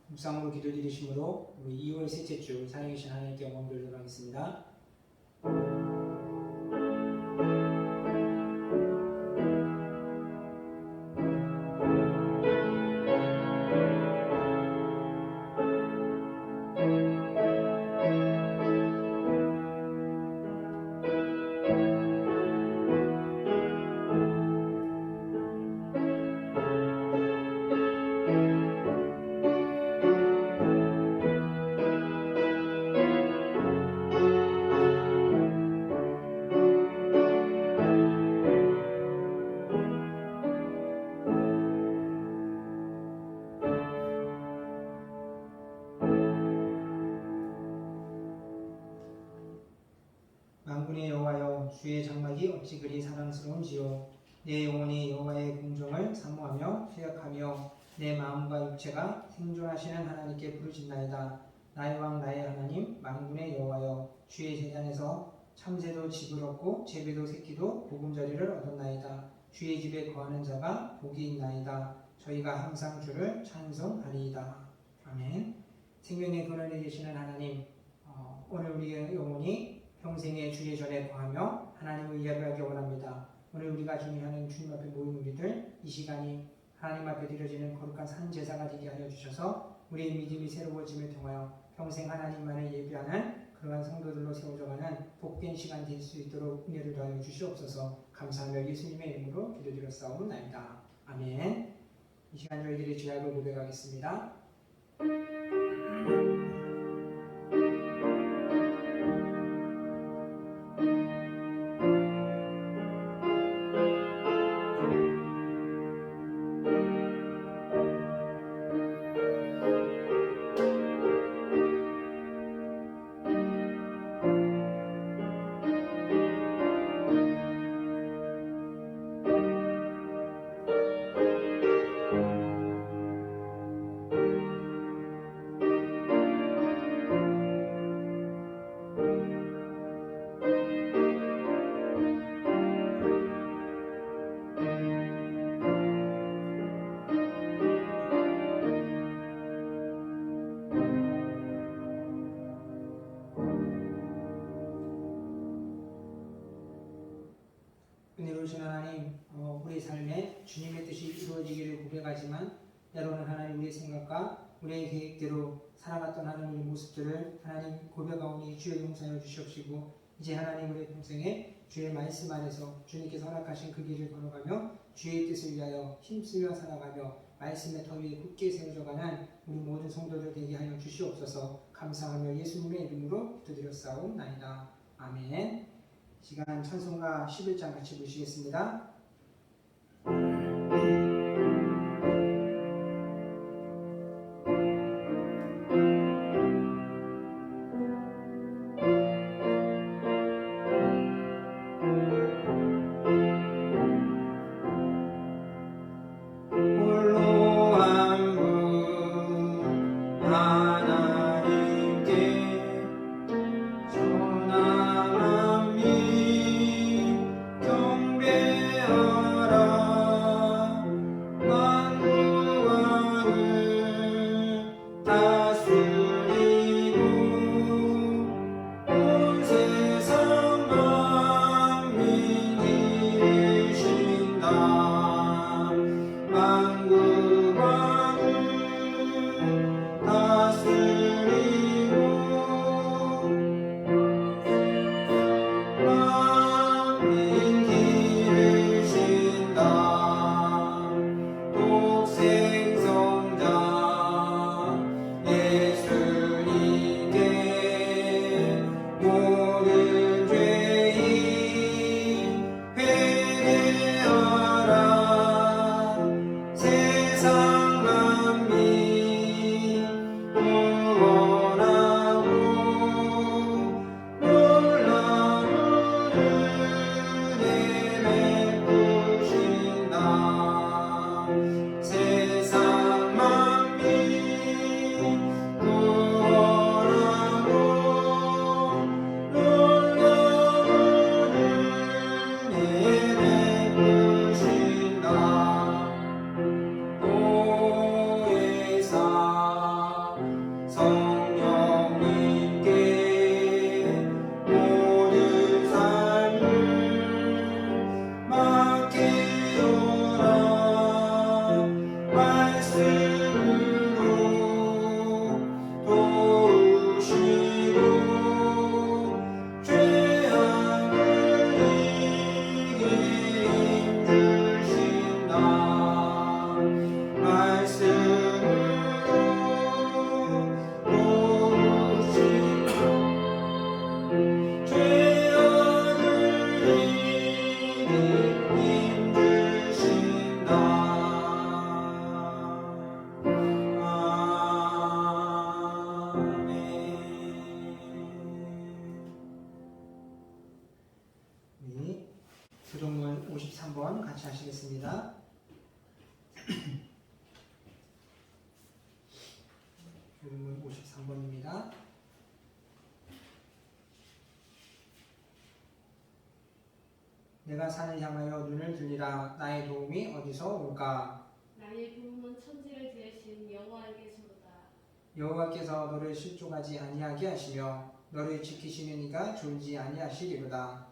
묵상으로 기도드리심으로 우리 2월 셋째 주 살아계신 하나님께 영광 돌리도록 하겠습니다. 만군의 여호와여, 주의 장막이 어찌 그리 사랑스러운지요. 내 영혼이 여호와의 공정을 사모하며 생각하며 내 마음과 육체가 생존하시는 하나님께 부르짖나이다. 나의 왕 나의 하나님 만군의 여호와여, 주의 제단에서 참새도 집을 얻고 제비도 새끼도 보금자리를 얻었나이다. 주의 집에 거하는 자가 복이 있나이다. 저희가 항상 주를 찬송하리이다. 아멘. 생명의 근원에 계시는 하나님, 오늘 우리의 영혼이 평생에 주의 전에 거하며 하나님을 예배하기 원합니다. 오늘 우리가 준비하는 주님 앞에 모인 우리들, 이 시간이 하나님 앞에 드려지는 거룩한 산 제사가 되게 하여 주셔서 우리의 믿음이 새로워짐을 통하여 평생 하나님만을 예배하는 그러한 성도들로 세워져가는 복된 시간 될 수 있도록 은혜를 더하여 주시옵소서. 감사하며 예수님의 이름으로 기도드렸사옵나이다. 아멘. 이 시간 저희들이 죄악을 고백하겠습니다. 은혜로우신 하나님, 우리 삶에 주님의 뜻이 이루어지기를 고백하지만 때로는 하나님 우리의 생각과 우리의 계획대로 살아갔던 하나님의 모습들을 하나님 고백하오니 주의 용서하여 주시옵시고, 이제 하나님 우리의 평생에 주의 말씀 안에서 주님께서 허락하신 그 길을 걸어가며 주의 뜻을 위하여 힘쓰며 살아가며 말씀의 터 위에 굳게 세워져가는 우리 모든 성도들 되게 하여 주시옵소서. 감사하며 예수님의 이름으로 기도드렸사옵나이다. 아멘. 시간 찬송가 11장 같이 보시겠습니다. 만국 왕을 다스리는 하시겠습니다. 주문 53번입니다. 내가 산을 향하여 눈을 들리라. 나의 도움이 어디서 올까? 나의 도움은 천지를 지으신 여호와에게서로다. 여호와께서 너를 실족하지 아니하게 하시며 너를 지키시는 이가 졸지 아니하시리로다.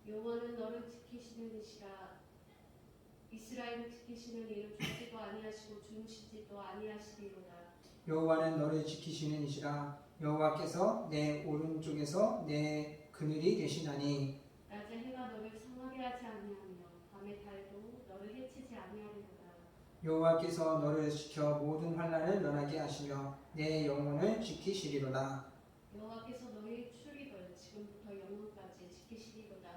여호와는 너를 지키시는 이시라. 이스라엘을 지키시는 이는 죽지도 아니하시고 주무시지도 아니하시리로다. 여호와는 너를 지키시는 이시라. 여호와께서 내 오른쪽에서 내 그늘이 되시나니 낮에 해가 너를 상하게 하지 아니하며 밤에 달도 너를 해치지 아니하리로다. 여호와께서 너를 지켜 모든 환난을 면하게 하시며 내 영혼을 지키시리로다. 여호와께서 너희 출입을 지금부터 영원까지 지키시리로다.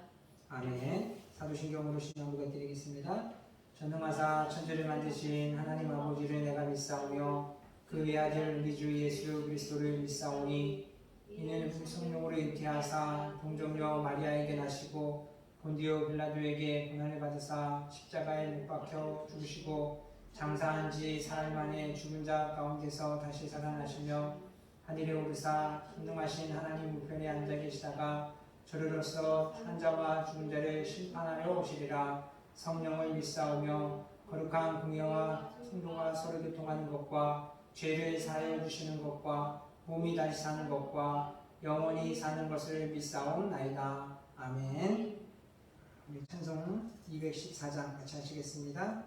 아멘. 사도신경으로 신앙 고백드리겠습니다. 전능하사 천지를 만드신 하나님 아버지를 내가 믿사오며 그 외아들 우리 주 예수 그리스도를 믿사오니 이는 성령으로 잉태하사 동정녀 마리아에게 나시고 본디오 빌라도에게 고난을 받으사 십자가에 못 박혀 죽으시고 장사한 지 사흘 만에 죽은 자 가운데서 다시 살아나시며 하늘에 오르사 전능하신 하나님 우편에 앉아 계시다가 저리로서 산자와 죽은 자를 심판하러 오시리라. 성령을 믿사오며 거룩한 공예와 성도가 서로 교통하는 것과 죄를 사하여 주시는 것과 몸이 다시 사는 것과 영원히 사는 것을 믿사옵나이다. 아멘. 우리 찬송 214장 같이 하시겠습니다.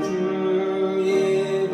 주의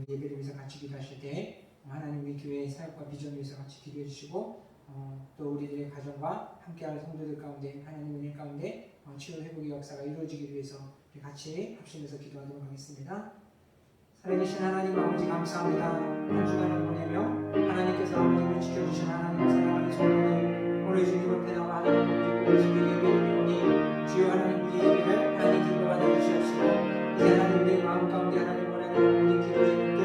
예배를 위해서 같이 기도하실 때 하나님 우리 교회의 사역과 비전을 위해서 같이 기도해 주시고 또 우리들의 가정과 함께할 성도들 가운데 하나님 은혜 가운데 치유 회복의 역사가 이루어지기 위해서 우리 같이 합심해서 기도하도록 하겠습니다. 살아계신 하나님 아버지 감사합니다. 한 주간을 보내며 하나님께서 아버지를 지켜주신 하나님의 사랑하는 성도들 오늘 주님 앞에 나와 하나님 우리 주의 예배드리오니 주여 하나님 우리 예배를 하나님 기뻐 받아주시옵시고 이제 하나님 우리의 마음 가운데 하나님 원하는 모든 기도 제목들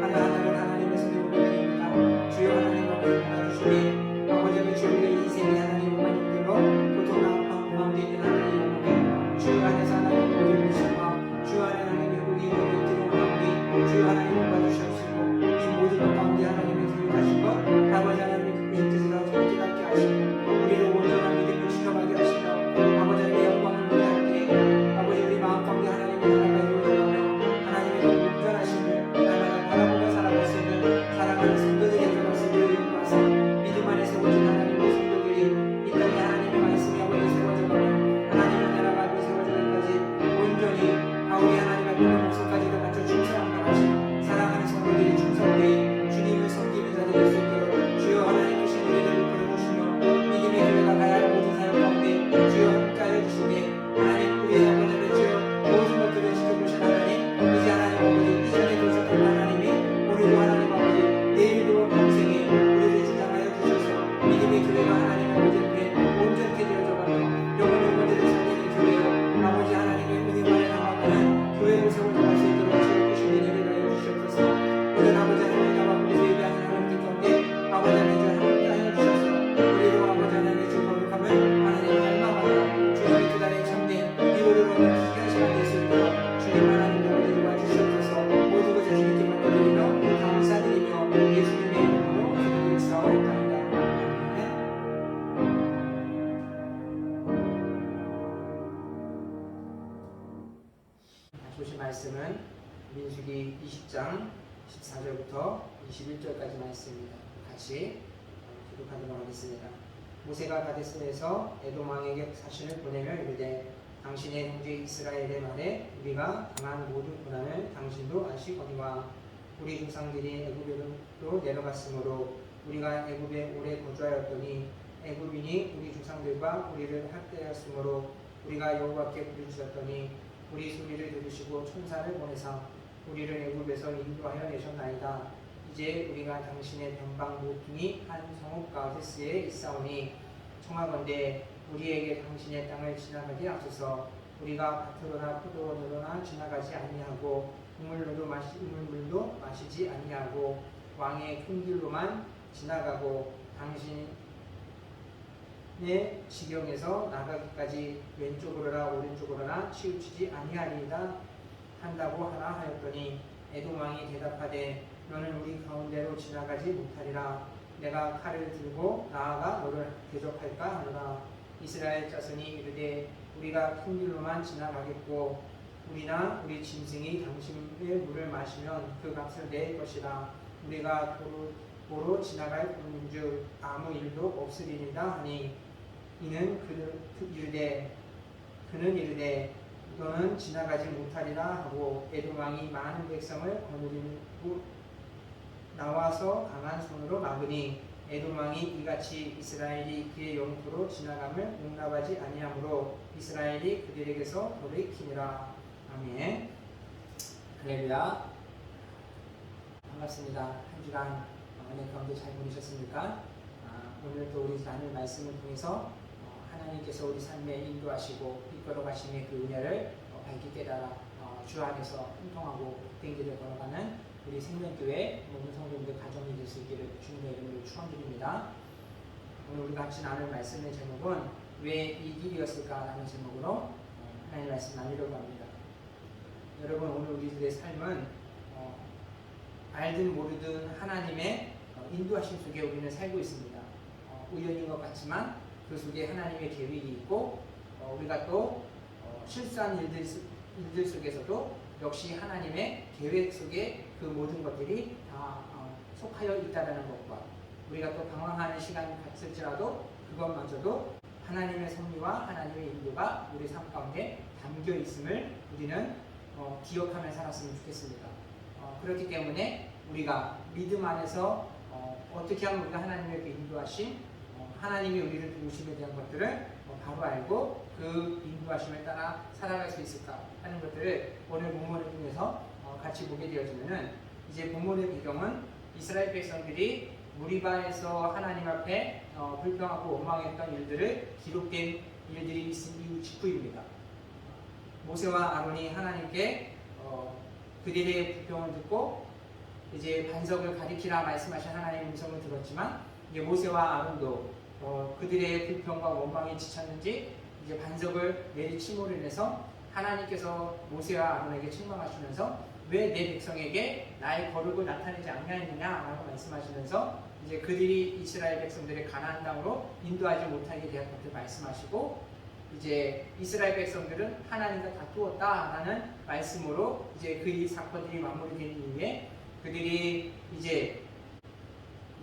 하나하나를 하나님의 손에 올려드립니다. 주여 하나님 아버지 받아주시니 아버지의 주님의 인생이 하나님 하나님께로 고통과 아픔 가운데 있는 하나님 주여 안에서 하나님 모든 것과 주여 안에 하나님 회복이 이루어지는 가운데 주여 하나님 받아주시옵시고 이 모든 것 가운데 하나님의 기억하신 것 아버지 하나님의 그 뜻을 깨닫게 하시고 우리를 온전한 믿음을 지켜가게 하시며 아버지 하나님의 영광을 위할 때 아버지 우리 마음 가운데 하나님의 나라가 이루어져가며 하나님의 온전하심을 날마다 바라보며 살아갈 수 있는 사랑하는 성도들이 되어갈 수 있는 와서 믿음 안에 세워진 하나님의 성도들이 이 땅에 하나님의 말씀이 아버지 세워져가며 하나님의 나라가 세워지기까지 온전히 우리 하나님 앞에 목숨까지도 바쳐 충성함과 같이 사랑하는 성도들이 충성되이 주님을 섬기는 자들이 될 수 있도록 주여 하나님의 신뢰를 보내주시며 믿음의 교회가 가야 할 모든 사역 가운데 주여 함께하여 주시되 하나님 우리의 아버지를 주여 모든 것들을 지켜보신 하나님 이제 하나님 아버지 이전에 계셨던 하나님이 오늘도 하나님 아버지 내일도 평생에 우리를 주장하여 주셔서 믿음의 교회가 하나님 아버지 앞에 온전케 되어져가며 영원히 살리는 교회요 아버지 하나님의 은혜만을 나아가는 교회를 세워나갈 수 있도록 주옵시고 은혜를 하여 주시옵소서. 오늘 아버지 하나님 나와 우리 예배하는 하나님들 가운데 아버지 하나님 함께하여 주셔서 우리도 아버지 하나님의 주 거룩함을 하나님 닮아가며 주님의 그 날에 참된 기도를 얻는 귀한 시간 될 수 있도록 주님 하나님 우리를 도와주시옵소서. 모든 것을 주님께 맡겨드리며 감사드리며 예수님의 이름으로 기도드리사옵나이다. 보실 말씀은 민수기 20장 14절부터 21절까지 말씀입니다. 같이 기록하도록 하겠습니다. 모세가 가데스에서 에돔 왕에게 사신을 보내며 이르되 당신의 형제 이스라엘의 말에 우리가 당한 모든 고난을 당신도 아시거니와 우리 조상들이 애굽으로 내려갔으므로 우리가 애굽에 오래 거주하였더니 애굽인이 우리 조상들과 우리를 학대하였으므로 우리가 여호와께 부르짖었더니 우리 소리를 들으시고 천사를 보내사 우리를 애굽에서 인도하여 내셨나이다. 이제 우리가 당신의 변방 모퉁이 한 성읍 가데스에 있사오니 청하건대 우리에게 당신의 땅을 지나가게 하소서. 우리가 밭으로나 포도원으로나 지나가지 아니하고 우물물도 마시지 아니하고 왕의 큰 길로만 지나가고 당신의 지경에서 나가기까지 왼쪽으로나 오른쪽으로나 치우치지 아니하리이다 한다고 하라 하였더니 에돔 왕이 대답하되 너는 우리 가운데로 지나가지 못하리라. 내가 칼을 들고 나아가 너를 대적할까 하노라. 이스라엘 자손이 이르되 우리가 큰 길로만 지나가겠고 우리나 우리 짐승이 당신의 물을 마시면 그 값을 낼 것이라. 우리가 도로 지나갈 뿐인즉 아무 일도 없으리이다 하니 이는 그는 이르되 너는 지나가지 못하리라 하고 에돔 왕이 많은 백성을 거느리고 나와서 강한 손으로 막으니 에돔 왕이 이같이 이스라엘이 그의 영토로 지나감을 용납하지 아니하므로 이스라엘이 그들에게서 돌이키니라. 아멘. 할렐루야. 반갑습니다. 한 주간 은혜 가운데 잘 보내셨습니까? 오늘 또 우리 나눌 말씀을 통해서 하나님께서 우리 삶에 인도하시고 이끌어 가심의 그 은혜를 밝게 깨달아 주 안에서 형통하고 복된 길을 걸어가는 우리 생명교회 모든 성도님들 가정이 될 수 있기를 주님의 이름으로 축원드립니다. 오늘 우리가 같이 나눌 말씀의 제목은 왜 이 길이었을까라는 제목으로 하나님의 말씀 나누려고 합니다. 여러분 오늘 우리들의 삶은 알든 모르든 하나님의 인도하심 속에 우리는 살고 있습니다. 우연인 것 같지만 그 속에 하나님의 계획이 있고 우리가 또 실수한 일들 속에서도 역시 하나님의 계획 속에 그 모든 것들이 다 속하여 있다는 것과 우리가 또 방황하는 시간이 갔을지라도 그것마저도 하나님의 섭리와 하나님의 인도가 우리 삶 가운데 담겨 있음을 우리는 기억하며 살았으면 좋겠습니다. 그렇기 때문에 우리가 믿음 안에서 어떻게 하면 우리가 하나님의 그 인도하심, 하나님이 우리를 도우심에 대한 것들을 바로 알고 그 인도하심에 따라 살아갈 수 있을까 하는 것들을 오늘 본문을 통해서 같이 보게 되어지면은, 이제 본문의 배경은 이스라엘 백성들이 무리바에서 하나님 앞에 불평하고 원망했던 일들을 기록된 일들이 있은 이후 직후입니다. 모세와 아론이 하나님께 그들의 불평을 듣고 이제 반석을 가리키라 말씀하신 하나님의 음성을 들었지만, 이제 모세와 아론도 그들의 불평과 원망이 지쳤는지 이제 반석을 내리침으로 인해서 하나님께서 모세와 아론에게 책망하시면서 왜 내 백성에게 나의 거룩을 나타내지 아니하느냐라고 말씀하시면서 이제 그들이 이스라엘 백성들의 가나안 땅으로 인도하지 못하게 대한 것을 말씀하시고, 이제 이스라엘 백성들은 하나님과 다투었다라는 말씀으로 이제 그 사건들이 마무리된 이후에 그들이 이제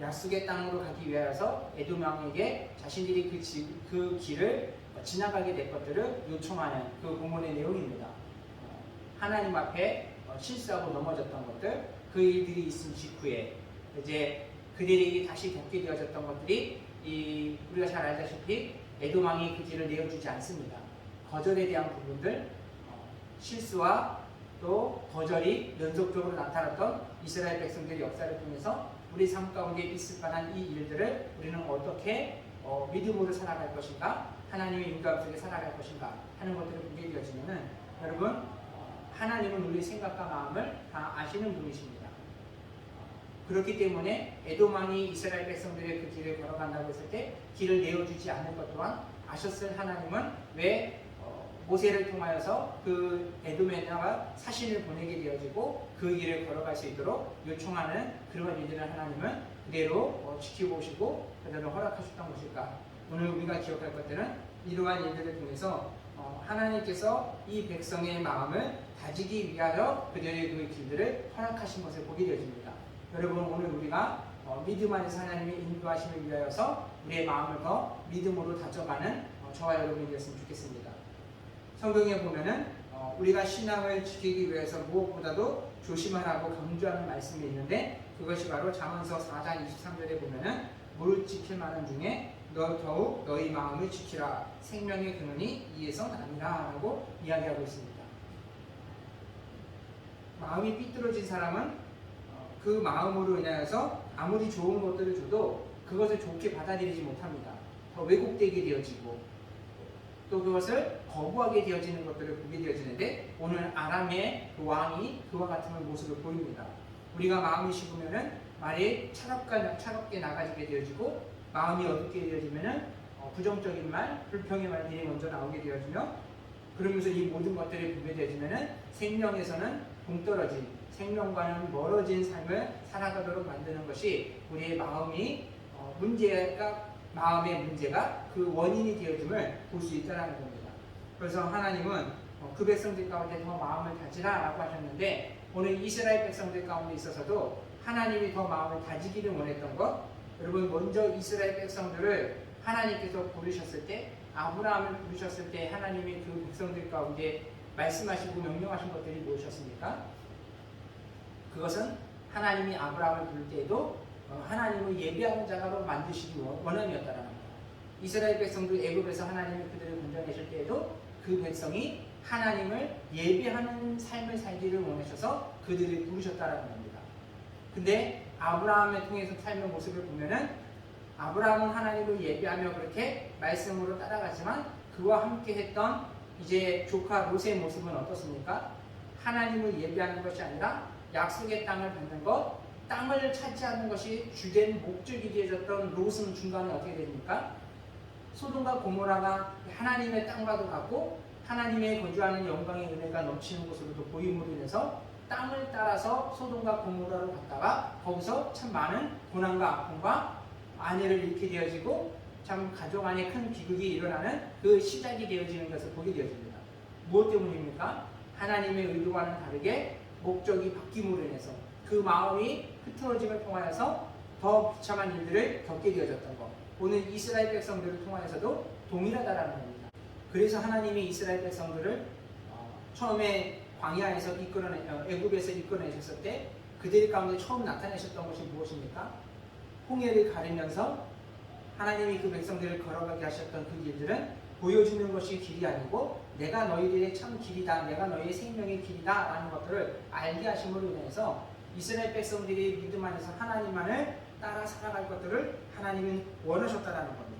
약속의 땅으로 가기 위하여서 에돔 왕에게 자신들이 그 길을 지나가게 될 것들을 요청하는 그 본문의 내용입니다. 하나님 앞에 실수하고 넘어졌던 것들, 그 일들이 있은 직후에 이제 그들에게 다시 겪게 되어졌던 것들이 우리가 잘 알다시피 에돔 왕이 그 길을 내어주지 않습니다. 거절에 대한 부분들, 실수와 또 거절이 연속적으로 나타났던 이스라엘 백성들의 역사를 통해서 우리 삶 가운데 있을 만한 이 일들을 우리는 어떻게 믿음으로 살아갈 것인가, 하나님의 인도함 속에 살아갈 것인가 하는 것들을 보게 되어지면은, 여러분, 하나님은 우리의 생각과 마음을 다 아시는 분이십니다. 그렇기 때문에 에돔 왕이 이스라엘 백성들의 그 길을 걸어간다고 했을 때 길을 내어주지 않는 것 또한 아셨을 하나님은 왜 모세를 통하여서 그 에돔에다가 사신을 보내게 되어지고 그 길을 걸어갈 수 있도록 요청하는 그런 일들을 하나님은 그대로 지켜보시고 그대로 허락하셨던 것일까. 오늘 우리가 기억할 것들은 이러한 일들을 통해서 하나님께서 이 백성의 마음을 다지기 위하여 그들의 그 길들을 허락하신 것을 보게 되어집니다. 여러분, 오늘 우리가 믿음 안에서 하나님의 인도하심을 위하여서 우리의 마음을 더 믿음으로 다져가는 저와 여러분이 되었으면 좋겠습니다. 성경에 보면은 우리가 신앙을 지키기 위해서 무엇보다도 조심하라고 강조하는 말씀이 있는데, 그것이 바로 잠언서 4장 23절에 보면은 무릇 지킬 만한 중에 너 더욱 너희 마음을 지키라, 생명의 근원이 이에서 나니라 라고 이야기하고 있습니다. 마음이 삐뚤어진 사람은 그 마음으로 인하여서 아무리 좋은 것들을 줘도 그것을 좋게 받아들이지 못합니다. 더 왜곡되게 되어지고 또 그것을 거부하게 되어지는 것들을 보게 되어지는데, 오늘 아람의 그 왕이 그와 같은 모습을 보입니다. 우리가 마음이 식으면은 말이 차갑게 나가지게 되어지고, 마음이 어둡게 되어지면은 부정적인 말, 불평의 말들이 먼저 나오게 되어지며, 그러면서 이 모든 것들을 보게 되어지면은 생명에서는 동떨어진, 생명과는 멀어진 삶을 살아가도록 만드는 것이 우리의 마음이 마음의 문제가 그 원인이 되어짐을 볼 수 있다는 겁니다. 그래서 하나님은 그 백성들 가운데 더 마음을 다지라라고 하셨는데, 오늘 이스라엘 백성들 가운데 있어서도 하나님이 더 마음을 다지기를 원했던 것, 여러분, 먼저 이스라엘 백성들을 하나님께서 부르셨을 때, 아브라함을 부르셨을 때 하나님이 그 백성들 가운데 말씀하시고 명령하신 것들이 무엇이었습니까? 그것은 하나님이 아브라함을 부를 때에도 하나님을 예배하는 자가로 만드시기 원함이었다라는 겁니다. 이스라엘 백성들 애굽에서 하나님이 그들을 건져내실 때에도 그 백성이 하나님을 예배하는 삶을 살기를 원하셔서 그들을 부르셨다라는 겁니다. 근데 아브라함을 통해서 삶의 모습을 보면은, 아브라함은 하나님을 예배하며 그렇게 말씀으로 따라가지만 그와 함께 했던 이제 조카 롯의 모습은 어떻습니까? 하나님을 예배하는 것이 아니라 약속의 땅을 받는 것, 땅을 차지하는 것이 주된 목적이 되어졌던 롯은 중간에 어떻게 됩니까? 소돔과 고모라가 하나님의 땅과도 같고 하나님의 거주하는 영광의 은혜가 넘치는 곳으로도 보임으로 인해서 땅을 따라서 소돔과 고모라로 갔다가 거기서 참 많은 고난과 아픔과 아내를 잃게 되어지고 참 가족 안에 큰 비극이 일어나는 그 시작이 되어지는 것을 보게 되어집니다. 무엇 때문입니까? 하나님의 의도와는 다르게 목적이 바뀜으로 인해서 그 마음이 흐트러짐을 통하여서 더 비참한 일들을 겪게 되어졌던 것. 오늘 이스라엘 백성들을 통하여서도 동일하다라는 겁니다. 그래서 하나님이 이스라엘 백성들을 처음에 광야에서 애굽에서 이끌어내셨을 때 그들 가운데 처음 나타내셨던 것이 무엇입니까? 홍해를 가르면서 하나님이 그 백성들을 걸어가게 하셨던 그 길들은 보여주는 것이 길이 아니고 내가 너희들의 참 길이다, 내가 너희의 생명의 길이다 라는 것들을 알게 하심으로 인해서 이스라엘 백성들이 믿음 안에서 하나님만을 따라 살아갈 것들을 하나님은 원하셨다라는 겁니다.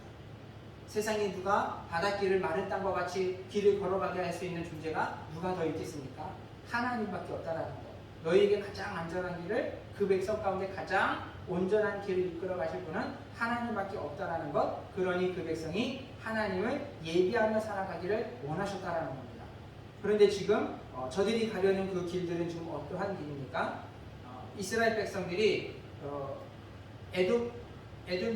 세상에 누가 바닷길을 마른 땅과 같이 길을 걸어가게 할 수 있는 존재가 누가 더 있겠습니까? 하나님밖에 없다라는 것. 너희에게 가장 안전한 길을, 그 백성 가운데 가장 온전한 길을 이끌어 가실 분은 하나님밖에 없다라는 것. 그러니 그 백성이 하나님을 예비하며 살아가기를 원하셨다라는 겁니다. 그런데 지금 저들이 가려는 그 길들은 지금 어떠한 길입니까? 이스라엘 백성들이 에돔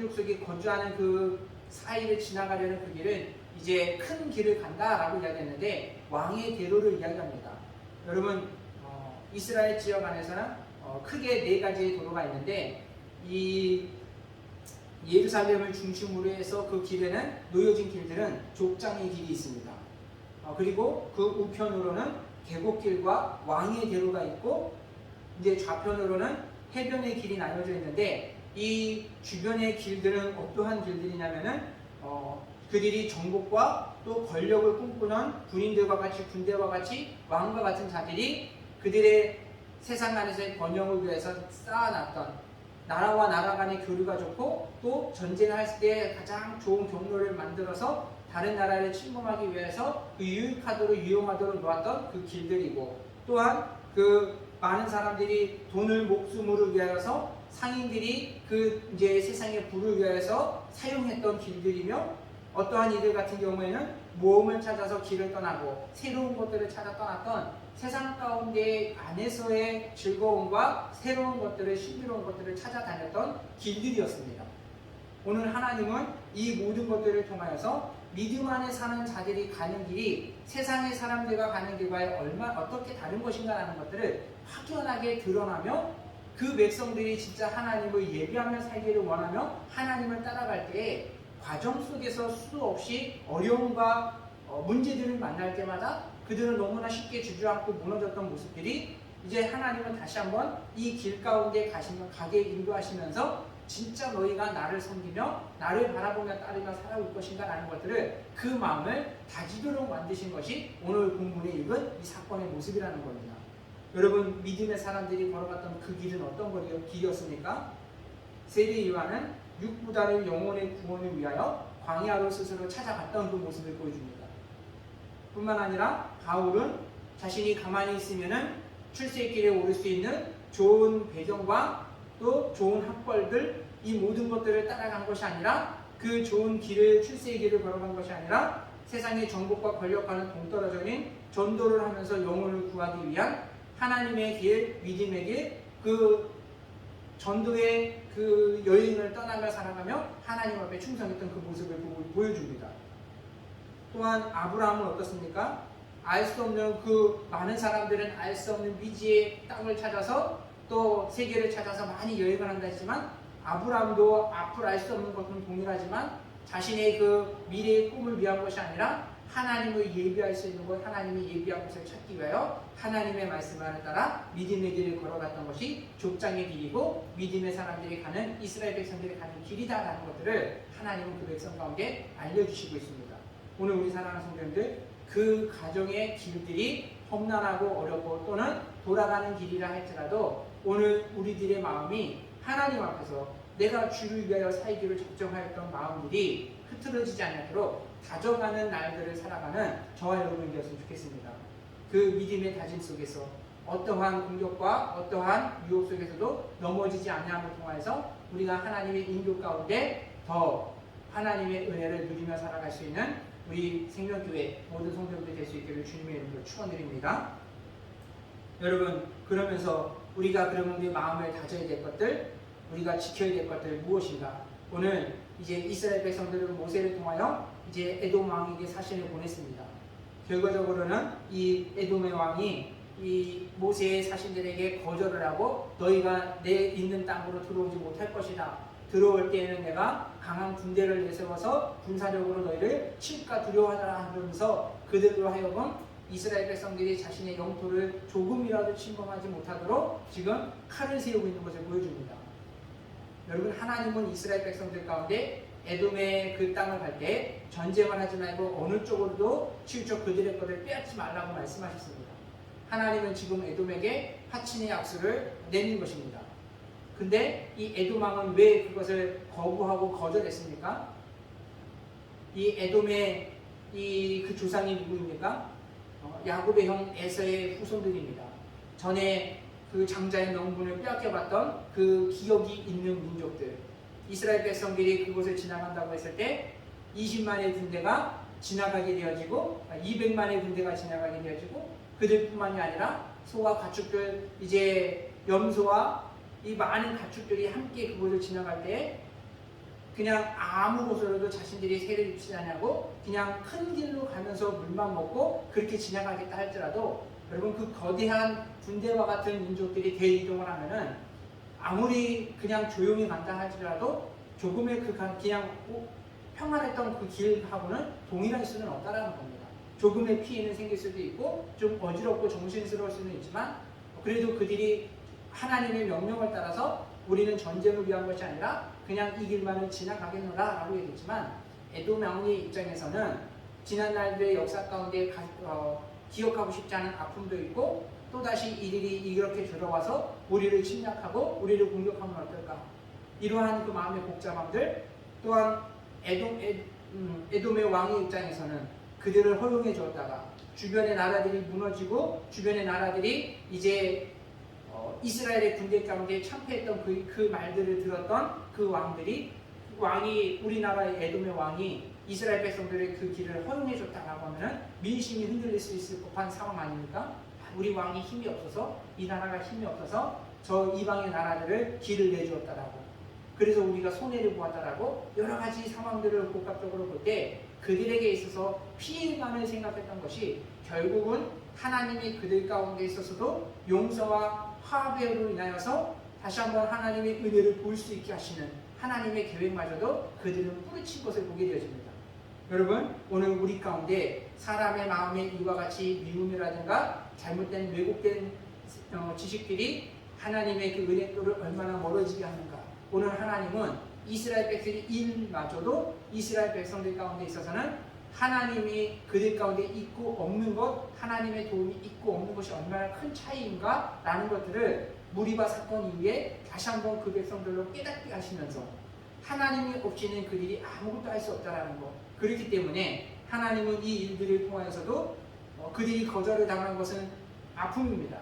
족속이 거주하는 그 사이를 지나가려는 그 길은 이제 큰 길을 간다라고 이야기했는데 왕의 대로를 이야기합니다. 여러분 이스라엘 지역 안에서는 크게 네 가지의 도로가 있는데 이 예루살렘을 중심으로 해서 그 길에는 놓여진 길들은 족장의 길이 있습니다. 그리고 그 우편으로는 계곡길과 왕의 대로가 있고 이제 좌편으로는 해변의 길이 나눠져 있는데 이 주변의 길들은 어떠한 길들이냐면은 그들이 정복과 또 권력을 꿈꾸는 군인들과 같이 군대와 같이 왕과 같은 자들이 그들의 세상 안에서의 번영을 위해서 쌓아놨던 나라와 나라 간의 교류가 좋고 또 전쟁을 할 때 가장 좋은 경로를 만들어서 다른 나라를 침범하기 위해서 그 유익하도록 유용하도록 놓았던 그 길들이고 또한 그 많은 사람들이 돈을 목숨으로 위하여서 상인들이 그 이제 세상의 부를 위하여서 사용했던 길들이며 어떠한 이들 같은 경우에는 모험을 찾아서 길을 떠나고 새로운 것들을 찾아 떠났던 세상 가운데 안에서의 즐거움과 새로운 것들을 신비로운 것들을 찾아다녔던 길들이었습니다. 오늘 하나님은 이 모든 것들을 통하여서 믿음 안에 사는 자들이 가는 길이 세상의 사람들과 가는 길과 어떻게 다른 것인가라는 것들을 확연하게 드러나며 그 백성들이 진짜 하나님을 예비하며 살기를 원하며 하나님을 따라갈 때에 과정 속에서 수도 없이 어려움과 문제들을 만날 때마다 그들은 너무나 쉽게 주저앉고 무너졌던 모습들이 이제 하나님은 다시 한번 이 길 가운데 가게 인도하시면서 진짜 너희가 나를 섬기며 나를 바라보며 따르며 살아올 것인가 라는 것들을 그 마음을 다지도록 만드신 것이 오늘 본문에 읽은 이 사건의 모습이라는 겁니다. 여러분 믿음의 사람들이 걸어갔던 그 길은 어떤 길이었습니까? 세례 요한은 육부다를 영혼의 구원을 위하여 광야로 스스로 찾아갔던 그 모습을 보여줍니다. 뿐만 아니라 바울은 자신이 가만히 있으면은 출세길에 오를 수 있는 좋은 배경과 또 좋은 학벌들 이 모든 것들을 따라간 것이 아니라 그 좋은 길을 출세의 길을 걸어간 것이 아니라 세상의 정복과 권력과는 동떨어져진 전도를 하면서 영혼을 구하기 위한 하나님의 길, 믿음의 길, 그 전도의 그 여행을 떠나며 살아가며 하나님 앞에 충성했던 그 모습을 보여줍니다. 또한 아브라함은 어떻습니까? 알 수 없는 그 많은 사람들은 알 수 없는 미지의 땅을 찾아서 또 세계를 찾아서 많이 여행을 한다 했지만 아브라함도 앞을 알 수 없는 것은 동일하지만 자신의 그 미래의 꿈을 위한 것이 아니라 하나님을 예비할 수 있는 것, 하나님이 예비한 것을 찾기 위하여 하나님의 말씀을 따라 믿음의 길을 걸어갔던 것이 족장의 길이고 믿음의 사람들이 가는 이스라엘 백성들이 가는 길이다라는 것들을 하나님은 그 백성 가운데 알려주시고 있습니다. 오늘 우리 사랑하는 성도님들 그 가정의 길들이 험난하고 어렵고 또는 돌아가는 길이라 할지라도 오늘 우리들의 마음이 하나님 앞에서 내가 주를 위하여 살기를 작정하였던 마음들이 흐트러지지 않도록 다져가는 날들을 살아가는 저와 여러분이 되었으면 좋겠습니다. 그 믿음의 다짐 속에서 어떠한 공격과 어떠한 유혹 속에서도 넘어지지 아니함을 통하여서 우리가 하나님의 인도 가운데 더 하나님의 은혜를 누리며 살아갈 수 있는 우리 생명교회 모든 성도들이 될 수 있기를 주님의 이름으로 축원드립니다. 여러분 그러면서 우리가 그러면 우리 마음을 다져야 될 것들 우리가 지켜야 될 것들 무엇인가? 오늘 이제 이스라엘 백성들은 모세를 통하여 이제 에돔 왕에게 사신을 보냈습니다. 결과적으로는 이 에돔의 왕이 이 모세의 사신들에게 거절을 하고 너희가 내 있는 땅으로 들어오지 못할 것이다. 들어올 때에는 내가 강한 군대를 내세워서 군사력으로 너희를 칠까 두려워하라 하면서 그들로 하여금 이스라엘 백성들이 자신의 영토를 조금이라도 침범하지 못하도록 지금 칼을 세우고 있는 것을 보여줍니다. 여러분, 하나님은 이스라엘 백성들 가운데 에돔의 그 땅을 갈 때 전쟁을 하지 말고 어느 쪽으로도 치우쳐 그들의 것을 빼앗지 말라고 말씀하셨습니다. 하나님은 지금 에돔에게 화친의 약속을 내린 것입니다. 근데 이 에돔 왕은 왜 그것을 거부하고 거절했습니까? 이 에돔의 그 조상이 누구입니까? 야곱의 형 에서의 후손들입니다. 전에 그 장자의 명분을 빼앗겨봤던 그 기억이 있는 민족들, 이스라엘 백성들이 그곳을 지나간다고 했을 때 20만의 군대가 지나가게 되어지고 200만의 군대가 지나가게 되어지고 그들뿐만이 아니라 소와 가축들, 이제 염소와 이 많은 가축들이 함께 그곳을 지나갈 때 그냥 아무 곳으로도 자신들이 세를 입지 않냐고 그냥 큰 길로 가면서 물만 먹고 그렇게 지나가겠다 할지라도, 여러분, 그 거대한 군대와 같은 민족들이 대이동을 하면은 아무리 그냥 조용히 간다 할지라도 조금의 그냥 평안했던 그 길하고는 동일할 수는 없다라는 겁니다. 조금의 피해는 생길 수도 있고 좀 어지럽고 정신스러울 수는 있지만, 그래도 그들이 하나님의 명령을 따라서 우리는 전쟁을 위한 것이 아니라 그냥 이 길만을 지나가겠노라 라고 얘기했지만, 에돔 왕의 입장에서는 지난 날들의 역사 가운데 기억하고 싶지 않은 아픔도 있고, 또다시 이들이 이렇게 들어와서 우리를 침략하고 우리를 공격하면 어떨까, 이러한 그 마음의 복잡함들, 또한 에돔의 왕의 입장에서는 그들을 허용해 주었다가 주변의 나라들이 무너지고 주변의 나라들이 이제 이스라엘의 군대 가운데 참패했던 그 말들을 들었던 그 왕이 우리나라의 에돔의 왕이 이스라엘 백성들의 그 길을 허용해 줬다라고 하면은 민심이 흔들릴 수 있을 법한 상황 아닙니까? 우리 왕이 힘이 없어서, 이 나라가 힘이 없어서 저 이방의 나라들을 길을 내주었다라고, 그래서 우리가 손해를 보았다라고 여러 가지 상황들을 복합적으로 볼 때 그들에게 있어서 피해만을 생각했던 것이 결국은 하나님이 그들 가운데 있어서도 용서와 화합으로 인하여서 다시 한번 하나님의 은혜를 볼 수 있게 하시는 하나님의 계획마저도 그들은 뿌리친 것을 보게 되어집니다. 여러분, 오늘 우리 가운데 사람의 마음에 이와 같이 미움이라든가 잘못된 왜곡된 지식들이 하나님의 그 은혜도를 얼마나 멀어지게 하는가. 오늘 하나님은 이스라엘 백성의 일마저도 이스라엘 백성들 가운데 있어서는 하나님이 그들 가운데 있고 없는 것, 하나님의 도움이 있고 없는 것이 얼마나 큰 차이인가 라는 것들을 무리바 사건 이후에 다시 한번 그 백성들로 깨닫게 하시면서 하나님이 없이는 그들이 아무것도 할 수 없다라는 것, 그렇기 때문에 하나님은 이 일들을 통하여서도 그들이 거절을 당한 것은 아픔입니다.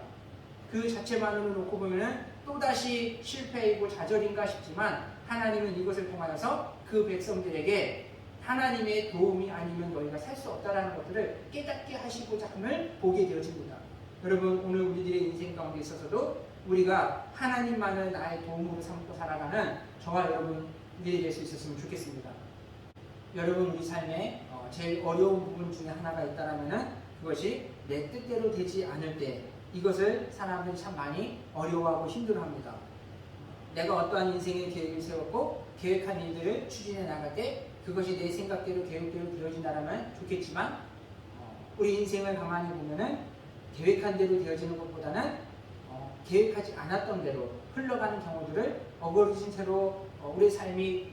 그 자체만으로 놓고 보면은 또다시 실패이고 좌절인가 싶지만, 하나님은 이것을 통하여서 그 백성들에게 하나님의 도움이 아니면 너희가 살 수 없다라는 것들을 깨닫게 하시고자 함을 보게 되어집니다. 여러분, 오늘 우리들의 인생 가운데 있어서도 우리가 하나님만을 나의 도움으로 삼고 살아가는 저와 여러분들이 될 수 있었으면 좋겠습니다. 여러분, 우리 삶에 제일 어려운 부분 중에 하나가 있다라면은 그것이 내 뜻대로 되지 않을 때, 이것을 사람들이 참 많이 어려워하고 힘들어합니다. 내가 어떠한 인생의 계획을 세웠고 계획한 일들을 추진해 나갈 때 그것이 내 생각대로 계획대로 되어진다면 좋겠지만, 우리 인생을 가만히 보면은 계획한 대로 되어지는 것보다는 계획하지 않았던 대로 흘러가는 경우들을 어거지인 채로 우리 삶이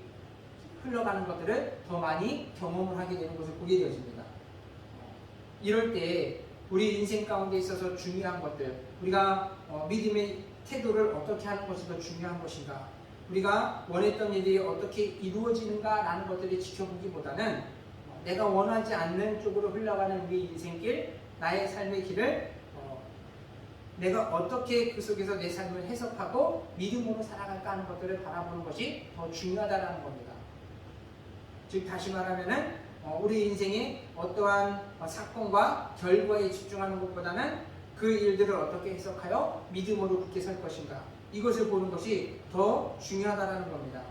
흘러가는 것들을 더 많이 경험을 하게 되는 것을 보게 되어집니다. 이럴 때 우리 인생 가운데 있어서 중요한 것들, 우리가 믿음의 태도를 어떻게 하는 것이 더 중요한 것인가, 우리가 원했던 일이 어떻게 이루어지는가 라는 것들을 지켜보기보다는 내가 원하지 않는 쪽으로 흘러가는 우리 인생길, 나의 삶의 길을 내가 어떻게 그 속에서 내 삶을 해석하고 믿음으로 살아갈까 하는 것들을 바라보는 것이 더 중요하다는 겁니다. 즉 다시 말하면은 우리 인생의 어떠한 사건과 결과에 집중하는 것보다는 그 일들을 어떻게 해석하여 믿음으로 굳게 설 것인가, 이것을 보는 것이 더 중요하다는 겁니다.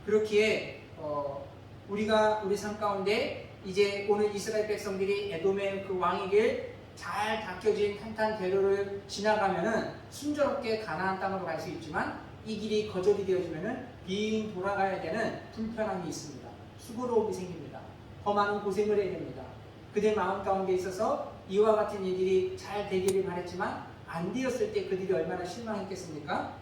그렇기에 우리가 우리 삶 가운데 이제 오늘 이스라엘 백성들이 에돔의 그 왕의 길 잘 닦여진 탄탄 대로를 지나가면은 순조롭게 가나안 땅으로 갈 수 있지만, 이 길이 거절이 되어지면은 빙 돌아가야 되는 불편함이 있습니다. 수고로움이 생깁니다. 더 많은 고생을 해야 됩니다. 그들 마음 가운데 있어서 이와 같은 일들이 잘 되기를 바랬지만 안 되었을 때 그들이 얼마나 실망했겠습니까?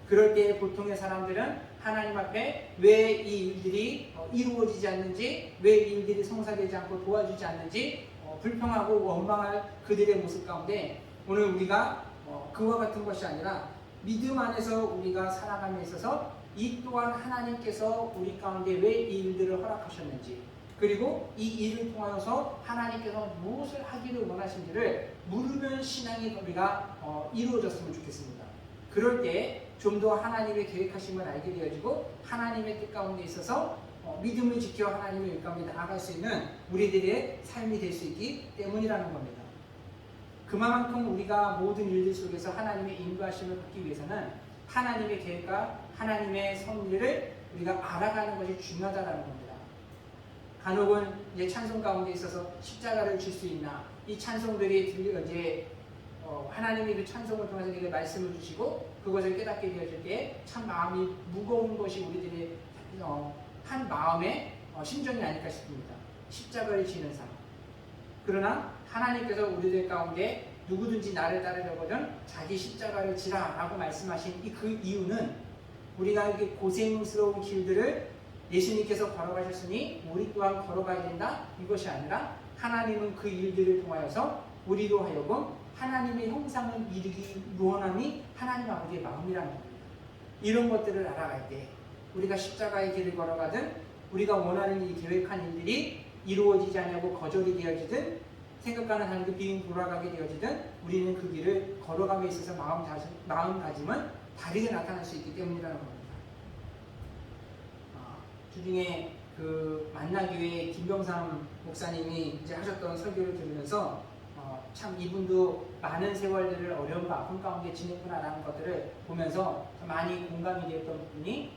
그럴 때 보통의 사람들은 하나님 앞에 왜 이 일들이 이루어지지 않는지, 왜 이 일들이 성사되지 않고 도와주지 않는지 불평하고 원망할 그들의 모습 가운데 오늘 우리가 그와 같은 것이 아니라 믿음 안에서 우리가 살아감에 있어서 이 또한 하나님께서 우리 가운데 왜 이 일들을 허락하셨는지, 그리고 이 일을 통하여서 하나님께서 무엇을 하기를 원하신지를 물으면 신앙이 우리가 이루어졌으면 좋겠습니다. 그럴 때 좀 더 하나님의 계획하심을 알게 되어지고 하나님의 뜻 가운데 있어서 믿음을 지켜 하나님의 일 가운데 나아갈 수 있는 우리들의 삶이 될 수 있기 때문이라는 겁니다. 그만큼 우리가 모든 일들 속에서 하나님의 인도하심을 받기 위해서는 하나님의 계획과 하나님의 섭리를 우리가 알아가는 것이 중요하다는 겁니다. 간혹은 이제 찬송 가운데 있어서 십자가를 질 수 있나, 이 찬송들이 이제 하나님의 그 찬송을 통해서 우리에게 말씀을 주시고 그것을 깨닫게 되어질 때 참 마음이 무거운 것이 우리들의 한 마음의 심정이 아닐까 싶습니다. 십자가를 지는 삶. 그러나 하나님께서 우리들 가운데 누구든지 나를 따르려거든 자기 십자가를 지라 라고 말씀하신 그 이유는 우리가 이렇게 고생스러운 길들을 예수님께서 걸어가셨으니 우리 또한 걸어가야 된다, 이것이 아니라 하나님은 그 일들을 통하여서 우리로 하여금 하나님의 형상을 이루기 원함이 하나님 아버지의 마음이라는 겁니다. 이런 것들을 알아갈 때 우리가 십자가의 길을 걸어가든 우리가 원하는 이 계획한 일들이 이루어지지 않냐고 거절이 되어지든 생각하는 하나님께 비행 돌아가게 되어지든 우리는 그 길을 걸어감에 있어서 마음가짐은 다르게 나타날 수 있기 때문이라는 겁니다. 주중에 그 만나교회 김병삼 목사님이 이제 하셨던 설교를 들으면서 참 이분도 많은 세월들을 어려움과 아픔 가운데 지냈구나라는 것들을 보면서 많이 공감이 되었던 부분이,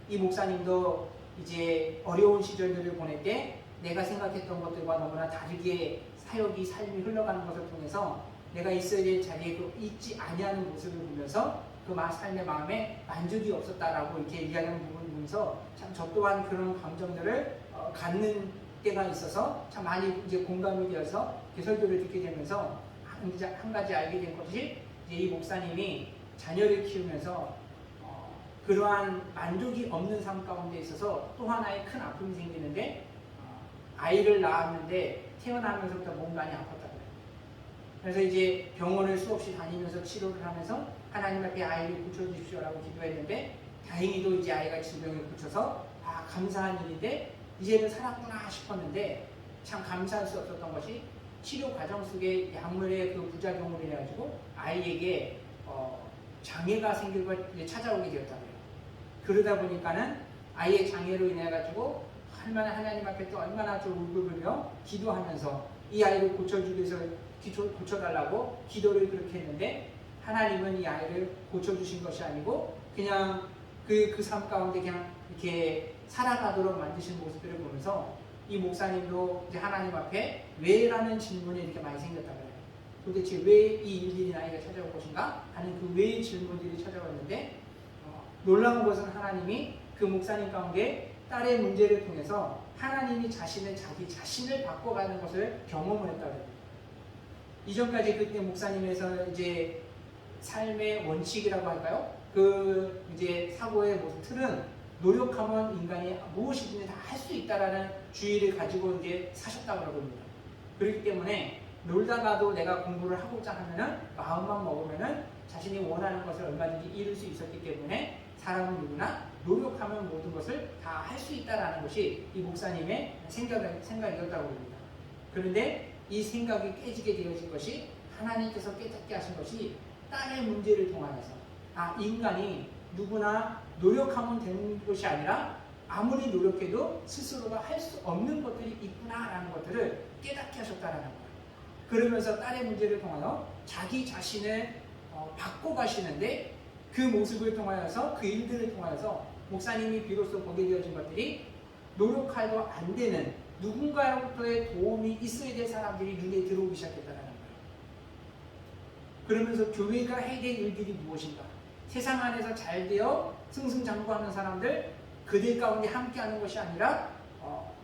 이 목사님도 이제 어려운 시절들을 보낼 때 내가 생각했던 것들과 너무나 다르게 사역이 삶이 흘러가는 것을 통해서 내가 있어야 될 자리에 있지 아니하는 모습을 보면서 그 삶의 마음에 만족이 없었다라고 이렇게 이야기하는 부분을 보면서 참 저 또한 그런 감정들을 갖는 때가 있어서 참 많이 이제 공감이 되어서 설교를 듣게 되면서 한 가지 알게 된 것이 이제 이 목사님이 자녀를 키우면서 그러한 만족이 없는 삶 가운데 있어서 또 하나의 큰 아픔이 생기는데, 아이를 낳았는데 태어나면서부터 몸 많이 아팠다고요. 그래서 이제 병원을 수없이 다니면서 치료를 하면서 하나님 앞에 아이를 고쳐주십시오라고 기도했는데 다행히도 이제 아이가 질병을 고쳐서 감사한 일인데 이제는 살았구나 싶었는데 참 감사할 수 없었던 것이 치료 과정 속에 약물의 그 부작용으로 해가지고 아이에게 장애가 생길 걸 찾아오게 되었다고요. 그러다 보니까는 아이의 장애로 인해가지고 얼마나 하나님 앞에 또 얼마나 좀 울부짖으며 기도하면서 이 아이를 고쳐주기 위해서 고쳐달라고 기도를 그렇게 했는데 하나님은 이 아이를 고쳐주신 것이 아니고 그냥 그 삶 가운데 그냥 이렇게 살아가도록 만드신 모습들을 보면서 이 목사님도 이제 하나님 앞에 왜라는 질문이 이렇게 많이 생겼다고 해요. 도대체 왜 이 일들이 나에게 찾아올 것인가 하는 그 왜 질문들이 찾아왔는데, 놀라운 것은 하나님이 그 목사님 가운데 딸의 문제를 통해서 하나님이 자기 자신을 바꿔가는 것을 경험을 했다고 해요. 이전까지 그때 목사님에서 이제 삶의 원칙이라고 할까요? 그 이제 사고의 모습 틀은 노력하면 인간이 무엇이든지 다 할 수 있다라는 주의를 가지고 이제 사셨다고 합니다. 그렇기 때문에 놀다가도 내가 공부를 하고자 하면은 마음만 먹으면은 자신이 원하는 것을 얼마든지 이룰 수 있었기 때문에 사람은 누구나 노력하면 모든 것을 다 할 수 있다라는 것이 이 목사님의 생각이었다고 합니다. 그런데 이 생각이 깨지게 되어진 것이 하나님께서 깨닫게 하신 것이 딸의 문제를 통하여서 인간이 누구나 노력하면 되는 것이 아니라 아무리 노력해도 스스로가 할 수 없는 것들이 있구나라는 것들을 깨닫게 하셨다라는 거예요. 그러면서 딸의 문제를 통하여 자기 자신을 바꿔가시는데 그 모습을 통하여서 그 일들을 통하여서 목사님이 비로소 보게 되어진 것들이 노력해도 안 되는 누군가로부터의 도움이 있어야 될 사람들이 눈에 들어오기 시작했다는 거예요. 그러면서 교회가 해야 될 일들이 무엇인가? 세상 안에서 잘 되어 승승장구하는 사람들, 그들 가운데 함께하는 것이 아니라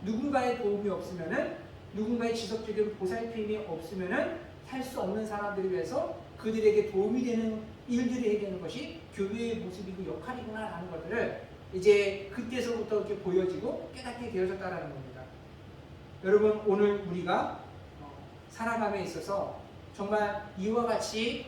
누군가의 도움이 없으면은 누군가의 지속적인 보살핌이 없으면은 살 수 없는 사람들을 위해서 그들에게 도움이 되는 일들을 해야 되는 것이 교회의 모습이고 역할이구나 라는 것들을 이제 그때서부터 이렇게 보여지고 깨닫게 되어졌다라는 겁니다. 여러분, 오늘 우리가 살아감에 있어서 정말 이와 같이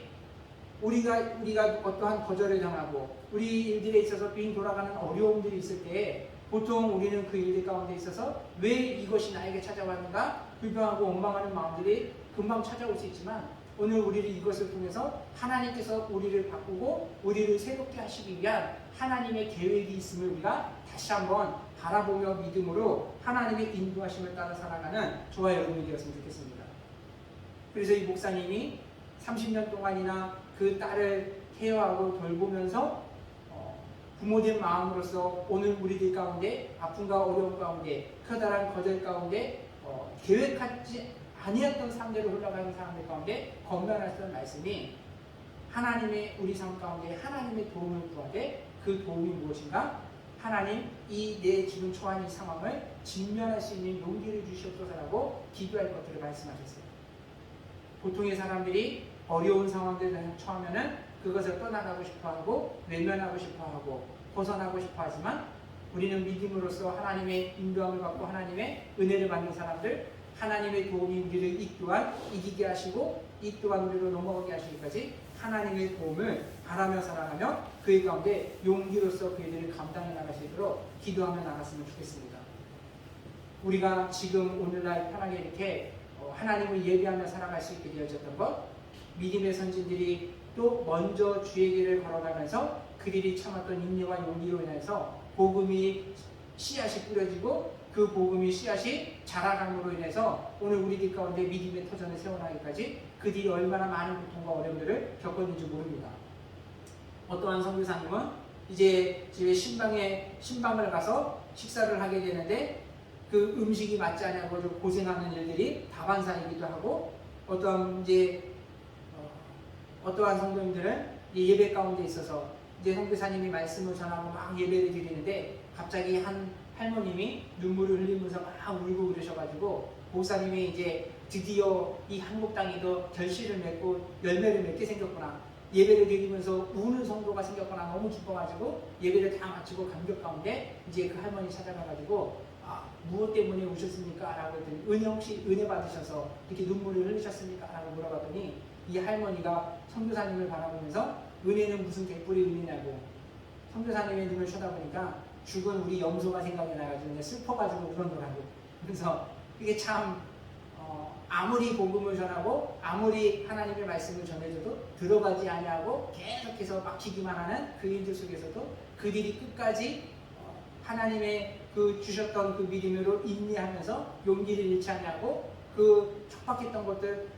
우리가 어떠한 거절을 당하고 우리 일들에 있어서 빙 돌아가는 어려움들이 있을 때 보통 우리는 그 일들 가운데 있어서 왜 이것이 나에게 찾아왔는가 불평하고 원망하는 마음들이 금방 찾아올 수 있지만 오늘 우리를 이것을 통해서 하나님께서 우리를 바꾸고 우리를 새롭게 하시기 위한 하나님의 계획이 있음을 우리가 다시 한번 바라보며 믿음으로 하나님의 인도하심을 따라 살아가는 저와 여러분이 되었으면 좋겠습니다. 그래서 이 목사님이 30년 동안이나 그 딸을 케어하고 돌보면서 부모된 마음으로서 오늘 우리들 가운데 아픔과 어려움 가운데 커다란 거절 가운데 계획하지 아니었던 삶대로 흘러가는 사람들 가운데 건면하셨던 말씀이 하나님의 우리 삶 가운데 하나님의 도움을 구하되 그 도움이 무엇인가? 하나님 이 내 지금 처한 이 상황을 직면할 수 있는 용기를 주시옵소서라고 기도할 것들을 말씀하셨어요. 보통의 사람들이 어려운 상황들에 처하면은 그것을 떠나가고 싶어하고 외면하고 싶어하고 벗어나고 싶어하지만 우리는 믿음으로써 하나님의 인도함을 받고 하나님의 은혜를 받는 사람들 하나님의 도움이 우리를 이 또한 이기게 하시고 이 또한 우리로 넘어가게 하시기까지 하나님의 도움을 바라며 살아가며 그의 가운데 용기로서 그들을 감당해 나가시도록 기도하며 나갔으면 좋겠습니다. 우리가 지금 오늘날 편하게 이렇게 하나님을 예배하며 살아갈 수 있게 되어졌던 것 믿음의 선진들이 또 먼저 주의 길을 걸어가면서 그들이 참았던 인내와 용기로 인해서 복음이 씨앗이 뿌려지고 그 복음이 씨앗이 자라감으로 인해서 오늘 우리들 가운데 믿음의 터전을 세워나기까지 그들이 얼마나 많은 고통과 어려움들을 겪었는지 모릅니다. 어떠한 선교사님은 이제 집에 신방을 가서 식사를 하게 되는데 그 음식이 맞지 않냐고 고생하는 일들이 다반사이기도 하고 어떠한 성도님들은 예배 가운데 있어서 이제 선교사님이 말씀을 전하고 막 예배를 드리는데 갑자기 한 할머님이 눈물을 흘리면서 막 울고 그러셔가지고 목사님이 이제 드디어 이 한국 땅에도 결실을 맺고 열매를 맺게 생겼구나 예배를 드리면서 우는 성도가 생겼구나 너무 기뻐가지고 예배를 다 마치고 감격 가운데 이제 그 할머니 찾아가가지고 무엇 때문에 우셨습니까? 라고 했더니 혹시 은혜 받으셔서 이렇게 눈물을 흘리셨습니까? 라고 물어봤더니 이 할머니가 선교사님을 바라보면서 은혜는 무슨 개뿔이 은혜냐고 선교사님의 눈을 쳐다보니까 죽은 우리 염소가 생각이 나가지고 슬퍼가지고 울었더라고. 그래서 이게 참 아무리 복음을 전하고 아무리 하나님의 말씀을 전해줘도 들어가지 아니하고 계속해서 막히기만 하는 그 일들 속에서도 그들이 끝까지 하나님의 그 주셨던 그 믿음으로 인내하면서 용기를 잃지 아니하고 그 척박했던 것들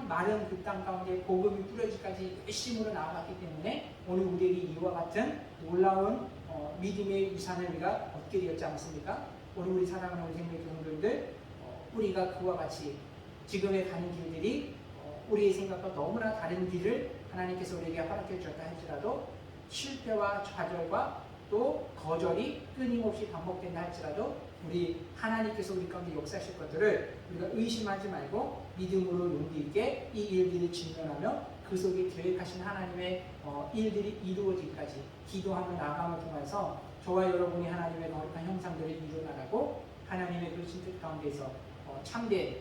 마른 그 땅 가운데 복음이 뿌려지기까지 열심으로 나아갔기 때문에 오늘 우리에게 이와 같은 놀라운 믿음의 유산을 우리가 얻게 되었지 않습니까? 오늘 우리 사랑하는 우리 생명의 성도님들 우리가 그와 같이 지금의 가는 길들이 우리의 생각과 너무나 다른 길을 하나님께서 우리에게 허락해 주셨다 할지라도 실패와 좌절과 또 거절이 끊임없이 반복된다 할지라도 우리 하나님께서 우리 가운데 역사하실 것들을 우리가 의심하지 말고 믿음으로 용기 있게 이 일들을 직면하며 그 속에 계획하신 하나님의 일들이 이루어지기까지 기도하며 나아감을 통해서 저와 여러분이 하나님의 거룩한 형상들을 이루어나가고 하나님의 그러신 뜻 가운데서 참된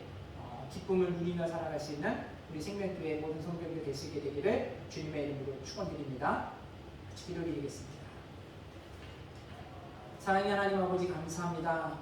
기쁨을 누리며 살아갈 수 있는 우리 생명교회 모든 성도님들 될 수 있게 되기를 주님의 이름으로 축원드립니다. 같이 기도드리겠습니다. 사랑의 하나님 아버지 감사합니다.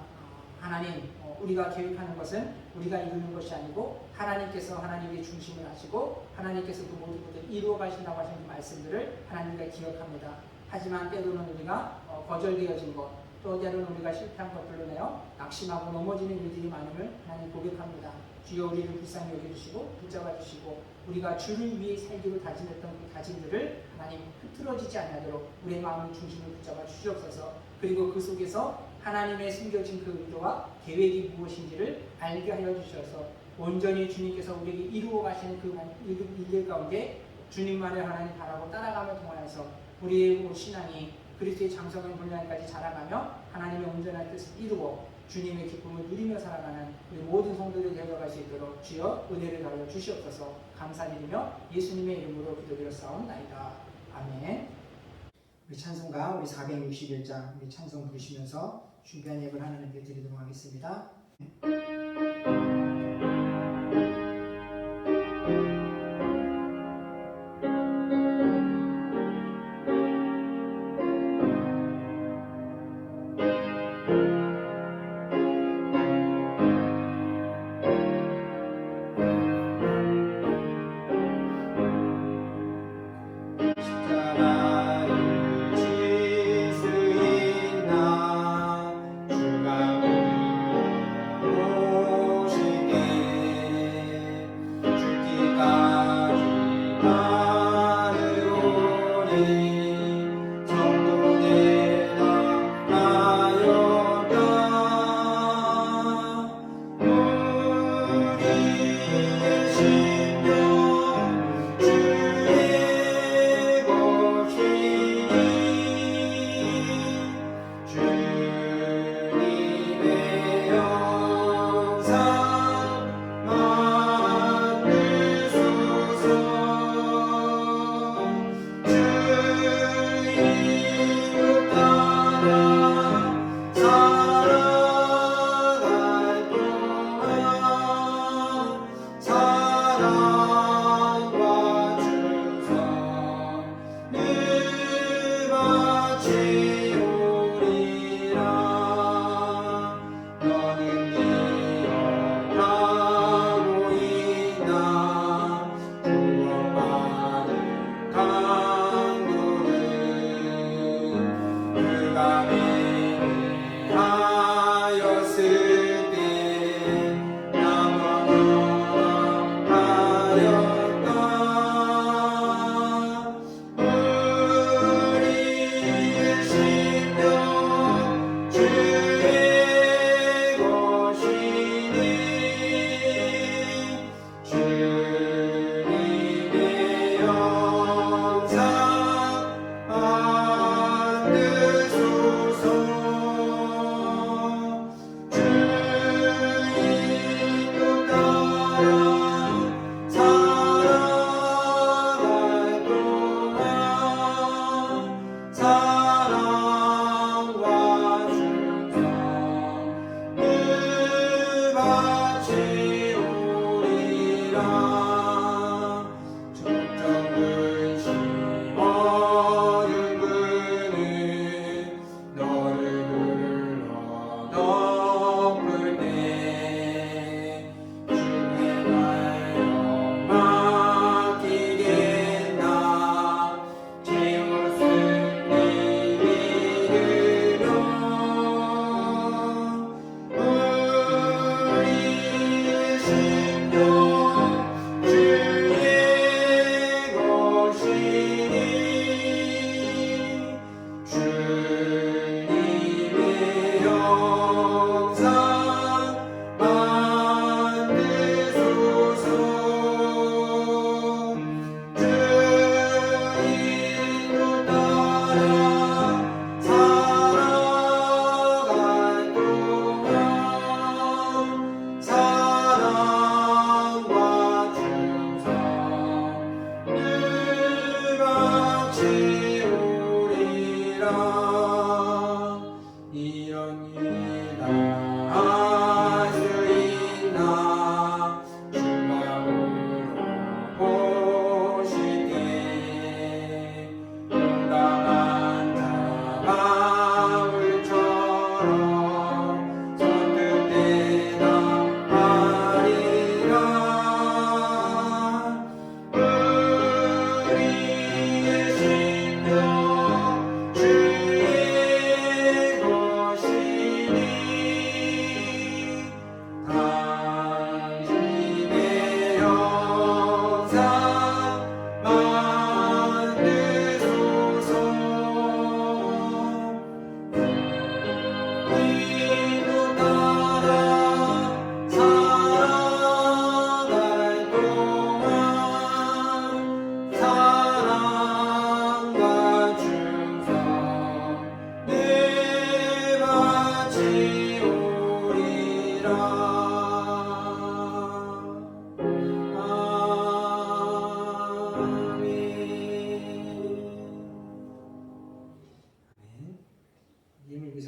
하나님 우리가 계획하는 것은 우리가 이루는 것이 아니고 하나님께서 하나님의 중심을 하시고 하나님께서 그 모든 것들을 이루어 가신다고 하신 그 말씀들을 하나님과 기억합니다. 하지만 때로는 우리가 거절되어진 것 또 때로는 우리가 실패한 것들로 인하여 낙심하고 넘어지는 일들이 많음을 하나님 고백합니다. 주여 우리를 불쌍히 여겨주시고 붙잡아 주시고 우리가 주를 위해 살기로 다짐했던 그 다짐들을 하나님 흐트러지지 않도록 우리의 마음의 중심을 붙잡아 주시옵소서. 그리고 그 속에서 하나님의 숨겨진 그 의도와 계획이 무엇인지를 알게 하여 주셔서 온전히 주님께서 우리에게 이루어 가시는 그 일들 가운데 주님만을 하나님 바라고 따라가며 통하여서 우리의 신앙이 그리스도의 장성한 분량까지 자라가며 하나님의 온전한 뜻을 이루어 주님의 기쁨을 누리며 살아가는 우리 모든 성도들이 되어갈 수 있도록 주여 은혜를 달려 주시옵소서. 감사드리며 예수님의 이름으로 기도드렸사옵나이다. 아멘. 우리 찬송가 우리 461장 우리 찬송 부르시면서 준비한 예배를 하나님께 드리도록 하겠습니다. 십자가를 질 수 있나 주가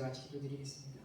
같이 기도드리겠습니다.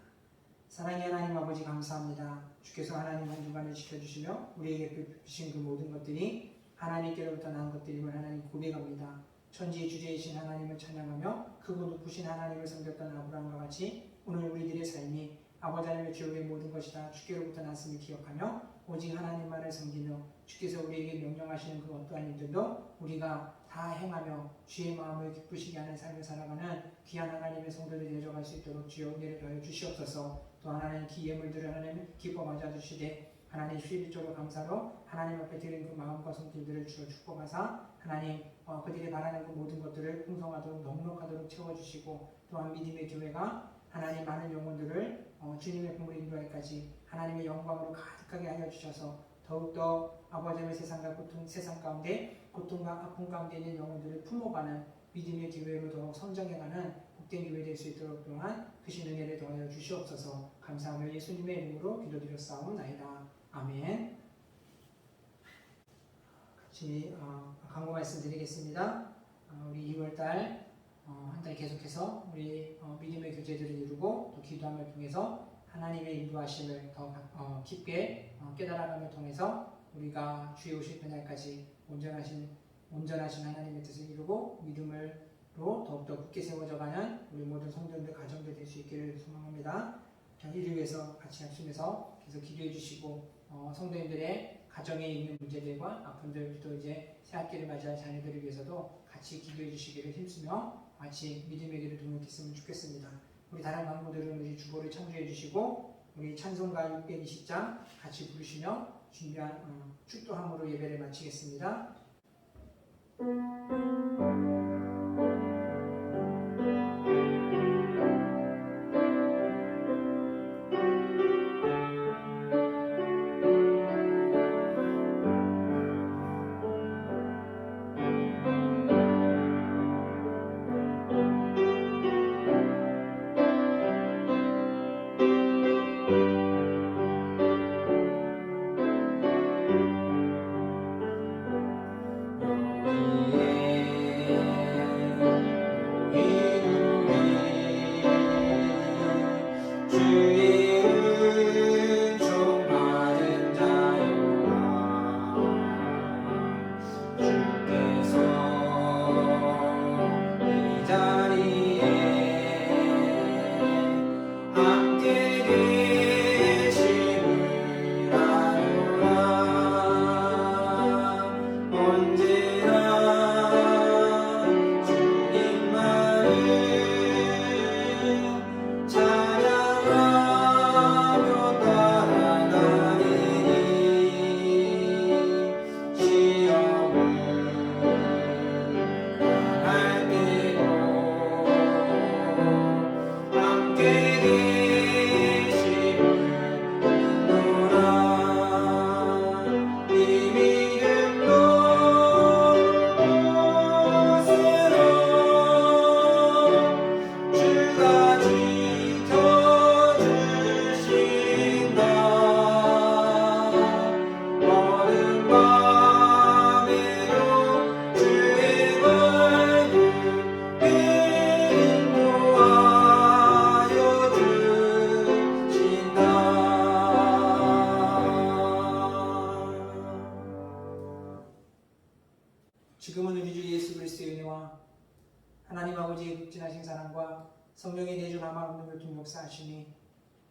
사랑의 하나님 아버지 감사합니다. 주께서 하나님 한 주간을 지켜주시며 우리에게 베푸신 그 모든 것들이 하나님께로부터 난 것들임을 하나님 고백합니다. 천지의 주제이신 하나님을 찬양하며 크고 높으신 하나님을 섬겼던 아브라함과 같이 오늘 우리들의 삶이 아버지 하나님의 주의 모든 것이 다 주께로부터 났음을 기억하며 오직 하나님만을 섬기며 주께서 우리에게 명령하시는 그 어떠한 일들도 우리가 다 행하며 주의 마음을 기쁘시게 하는 삶을 살아가는 귀한 하나님의 성도들이 되어갈 수 있도록 주여 은혜를 더하여 주시옵소서. 또 하나님 기예물들을 하나님 기뻐 맞아주시되 하나님 수일적으로 감사로 하나님 앞에 드린 그 마음과 손길들을 주어 축복하사 하나님 그들이 바라는 그 모든 것들을 풍성하도록 넉넉하도록 채워주시고 또한 믿음의 교회가 하나님 많은 영혼들을 주님의 품으로 인도하기까지 하나님의 영광으로 가득하게 하여 주셔서 더욱더 아버지의 세상 가운데 고통과 아픔 가운데 있는 영혼들을 품어가는 믿음의 교회로 더욱 성장해가는 복된 교회 될 수 있도록 또한 크신 은혜를 더하여 주시옵소서. 감사하며 예수님의 이름으로 기도드렸사옵나이다. 아멘. 같이 광고 말씀드리겠습니다. 우리 2월달 한 달 계속해서 우리 믿음의 교제들을 이루고 또 기도함을 통해서 하나님의 인도하심을 더 깊게 깨달아감을 통해서 우리가 주의 오실 그날까지 온전하신 하나님의 뜻을 이루고 믿음으로 더욱더 굳게 세워져가는 우리 모든 성도들 가정들 될 수 있기를 소망합니다. 이를 위해서 같이 합심해서 계속 기도해 주시고 성도님들의 가정에 있는 문제들과 아픔들 또 이제 새학기를 맞이할 자녀들을 위해서도 같이 기도해 주시기를 힘쓰며 같이 믿음의 길을 동역했으면 좋겠습니다. 우리 다른 광고들은 우리 주보를 참조해 주시고 우리 찬송가 620장 같이 부르시며 준비한 축도함으로 예배를 마치겠습니다. 지금은 우리 주 예수 그리스도의 은혜와 하나님 아버지의 극진하신 사랑과 성령의 내주 아마 없는 교통 역사하심이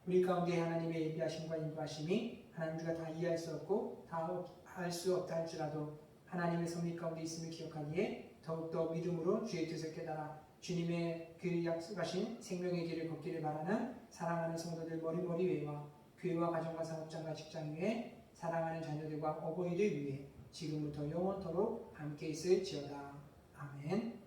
우리 가운데 하나님의 예비하심과 인도하심이 하나님 우리가 다 이해할 수 없고 다 알 수 없다 할지라도 하나님의 섭리 가운데 있음을 기억하기에 더욱더 믿음으로 주의 뜻을 깨달아 주님의 그 약속하신 생명의 길을 걷기를 바라는 사랑하는 성도들 머리머리 위에와 교회와 가정과 사업장과 직장 위에 사랑하는 자녀들과 어버이들 위해 지금부터 영원토록 함께 있을지어다. 아멘.